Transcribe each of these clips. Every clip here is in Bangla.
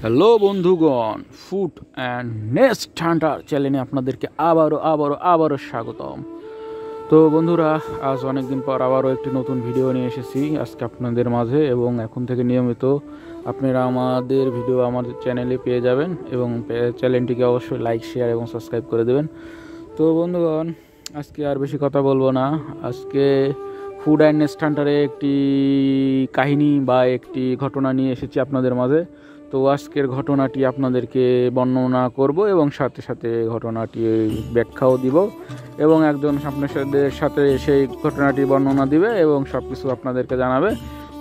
হ্যালো বন্ধুগণ, ফুড অ্যান্ড নেস্ট হান্টার চ্যানেলে আপনাদেরকে আবারও স্বাগতম। তো বন্ধুরা, আজ অনেকদিন পর আবারও একটি নতুন ভিডিও নিয়ে এসেছি আজকে আপনাদের মাঝে, এবং এখন থেকে নিয়মিত আপনারা আমাদের ভিডিও আমাদের চ্যানেলে পেয়ে যাবেন এবং চ্যানেলটিকে অবশ্যই লাইক, শেয়ার এবং সাবস্ক্রাইব করে দেবেন। তো বন্ধুগণ, আজকে আর বেশি কথা বলবো না। আজকে ফুড অ্যান্ড নেস্ট হান্টারে একটি কাহিনী বা একটি ঘটনা নিয়ে এসেছি আপনাদের মাঝে। তো আজকের ঘটনাটি আপনাদেরকে বর্ণনা করব এবং সাথে সাথে ঘটনাটি ব্যাখ্যাও দিব, এবং একজন আপনাদের সাথে সেই ঘটনাটি বর্ণনা দিবে এবং সব কিছু আপনাদেরকে জানাবে।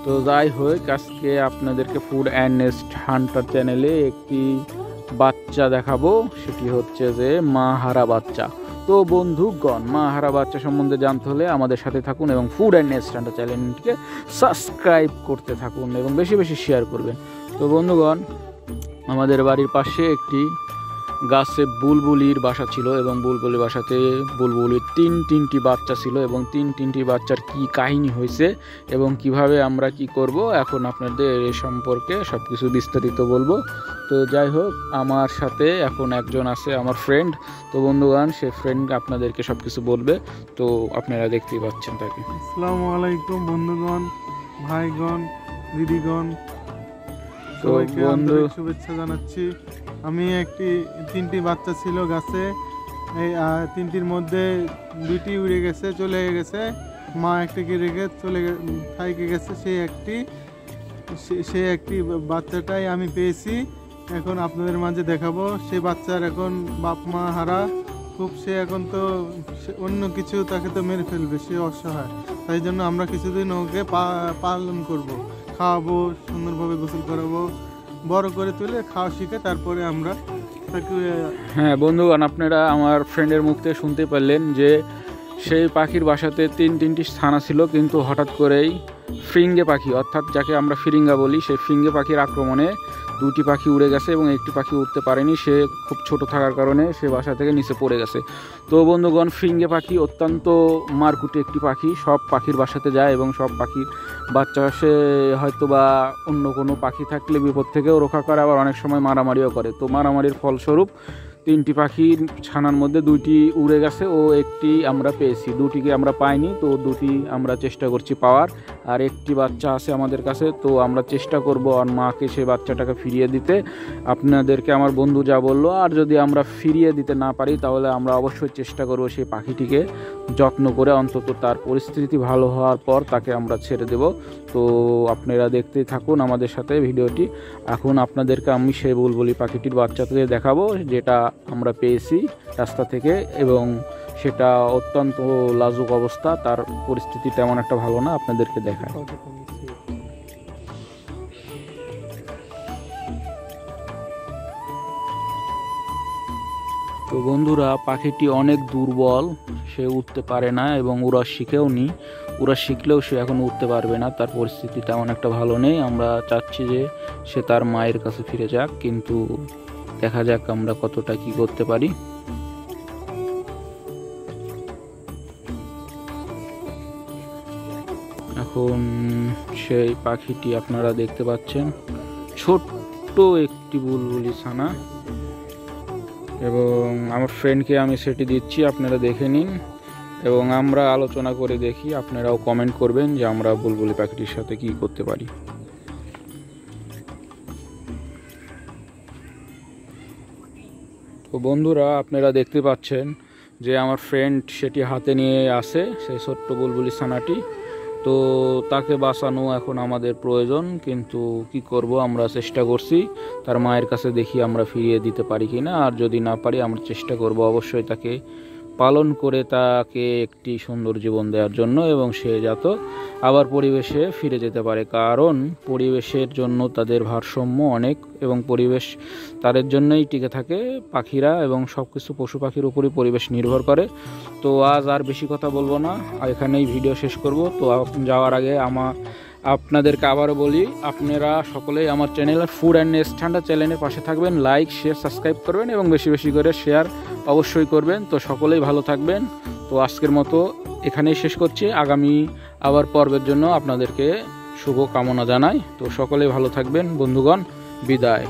তো যাই হোক, আজকে আপনাদেরকে ফুড অ্যান্ড নেস্ট হান্টার চ্যানেলে একটি বাচ্চা দেখাবো, সেটি হচ্ছে যে মা হারা বাচ্চা। তো বন্ধুগণ, মা হারা বাচ্চা সম্বন্ধে জানতে হলে আমাদের সাথে থাকুন এবং ফুড অ্যান্ড নেস্ট হান্টার চ্যানেলটিকে সাবস্ক্রাইব করতে থাকুন এবং বেশি বেশি শেয়ার করবেন। তো বন্ধুগণ, আমাদের বাড়ির পাশে একটি গাছে বুলবুলির বাসা ছিল এবং বুলবুলির বাসাতে বুলবুলির তিনটি বাচ্চা ছিল, এবং তিনটি বাচ্চার কি কাহিনী হয়েছে এবং কিভাবে আমরা কি করব, এখন আপনাদের এ সম্পর্কে সব কিছু বিস্তারিত বলবো। তো যাই হোক, আমার সাথে এখন একজন আছে, আমার ফ্রেন্ড। তো বন্ধুগণ, সে ফ্রেন্ড আপনাদেরকে সব কিছু বলবে, তো আপনারা দেখতেই পাচ্ছেন তাকে। আসসালামু আলাইকুম বন্ধুগণ, ভাইগণ, দিদিগণ, তো সবাইকে বন্ধু, আন্তরিক শুভেচ্ছা জানাচ্ছি। আমি তিনটি বাচ্চা ছিল গাছে, এই তিনটির মধ্যে দুইটি উড়ে গেছে, চলে গেছে। মা একটিকে রেখে থাইকে গেছে। সেই একটি বাচ্চাটাই আমি পেয়েছি, এখন আপনাদের মাঝে দেখাবো। সেই বাচ্চার এখন বাপ মা হারা, খুব সে এখন তো অন্য কিছু তাকে তো মেরে ফেলবে, সে অসহায়। তাই জন্য আমরা কিছুদিন ওকে পালন করব, খাওয়াবো, সুন্দরভাবে গোসল করাবো, বড় করে তুলে খাওয়া শিখে তারপরে আমরা তাকে। হ্যাঁ বন্ধুগণ, আপনারা আমার ফ্রেন্ডের মুখ থেকে শুনতে পারলেন যে সেই পাখির বাসাতে তিনটি ছানা ছিল, কিন্তু হঠাৎ করেই ফিরিঙ্গে পাখি, অর্থাৎ যাকে আমরা ফিরিঙ্গা বলি, সেই ফিরিঙ্গে পাখির আক্রমণে দুটি পাখি উড়ে গেছে এবং একটি পাখি উঠতে পারেনি। সে খুব ছোট থাকার কারণে সে বাসা থেকে নিচে পড়ে গেছে। তো বন্ধুগণ, ফিরিঙ্গে পাখি অত্যন্ত মারকুটে একটি পাখি, সব পাখির বাসাতে যায় এবং সব পাখির বাচ্চা সে হয়তো বা অন্য কোনো পাখি থাকলে বিপদ থেকেও রক্ষা করে, আবার অনেক সময় মারামারিও করে। তো মারামারির ফলস্বরূপ তিনটি পাখির ছানার মধ্যে দুইটি উড়ে গেছে ও একটি আমরা পেয়েছি, দুটিকে আমরা পাইনি। তো দুটি আমরা চেষ্টা করছি পাওয়ার, আর একটি বাচ্চা আছে আমাদের কাছে। তো আমরা চেষ্টা করব আর মাকে সেই বাচ্চাটাকে ফিরিয়ে দিতে। আপনাদেরকে আমার বন্ধু যা বললো, আর যদি আমরা ফিরিয়ে দিতে না পারি তাহলে আমরা অবশ্যই চেষ্টা করব সেই পাখিটিকে যত্ন করে, অন্তত তার পরিস্থিতি ভালো হওয়ার পর তাকে আমরা ছেড়ে দেব। তো আপনারা দেখতেই থাকুন আমাদের সাথে ভিডিওটি। এখন আপনাদেরকে আমি সেই বুলবুলি পাখিটির বাচ্চাকে দেখাবো, যেটা আমরা পেয়েছি রাস্তা থেকে, এবং সেটা অত্যন্ত লাজুক অবস্থা, তার পরিস্থিতি তেমন একটা ভালো না। আপনাদেরকে দেখায়। তো বন্ধুরা, পাখিটি অনেক দুর্বল, সে উঠতে পারে না এবং উড়া শিখেও নি। উড়া শিখলেও সে এখন উঠতে পারবে না, তার পরিস্থিতি তেমন একটা ভালো নেই। আমরা চাচ্ছি যে সে তার মায়ের কাছে ফিরে যাক, কিন্তু দেখা যাক আমরা কতটা কি করতে পারি। এখন সেই পাখিটি আপনারা দেখতে পাচ্ছেন, ছোট্ট একটি বুলবুলি ছানা, এবং আমার ফ্রেন্ডকে আমি সেটি দিচ্ছি, আপনারা দেখে নিন এবং আমরা আলোচনা করে দেখি। আপনারাও কমেন্ট করবেন যে আমরা বুলবুলি পাখিটির সাথে কি করতে পারি। তো বন্ধুরা, আপনারা দেখতে পাচ্ছেন যে আমার ফ্রেন্ড সেটি হাতে নিয়ে আসে, সেই ছোট্ট বুলবুলি ছানাটি। তো তাকে বাঁচানো এখন আমাদের প্রয়োজন, কিন্তু কি করব, আমরা চেষ্টা করছি তার মায়ের কাছে, দেখি আমরা ফিরিয়ে দিতে পারি কি না। আর যদি না পারি, আমরা চেষ্টা করব অবশ্যই তাকে পালন করে তাকে একটি সুন্দর জীবন দেওয়ার জন্য, এবং সে যাতে আবার পরিবেশে ফিরে যেতে পারে। কারণ পরিবেশের জন্য তাদের ভারসাম্য অনেক, এবং পরিবেশ তাদের জন্যই টিকে থাকে। পাখিরা এবং সব কিছু পশু পাখির উপরই পরিবেশ নির্ভর করে। তো আজ আর বেশি কথা বলবো না, এখানেই ভিডিও শেষ করব। তো যাওয়ার আগে আপনাদেরকে আবারও বলি, আপনারা সকলেই আমার channel food and nest Hunter চ্যানেলের পাশে থাকবেন, লাইক, শেয়ার, সাবস্ক্রাইব করবেন এবং বেশি বেশি করে শেয়ার অবশ্যই করবেন। তো সকলেই ভালো থাকবেন। তো আজকের মতো এখানেই শেষ করছি, আগামী আবার পর্বের জন্য আপনাদেরকে শুভ কামনা জানাই। তো সকলেই ভালো থাকবেন বন্ধুগণ, বিদায়।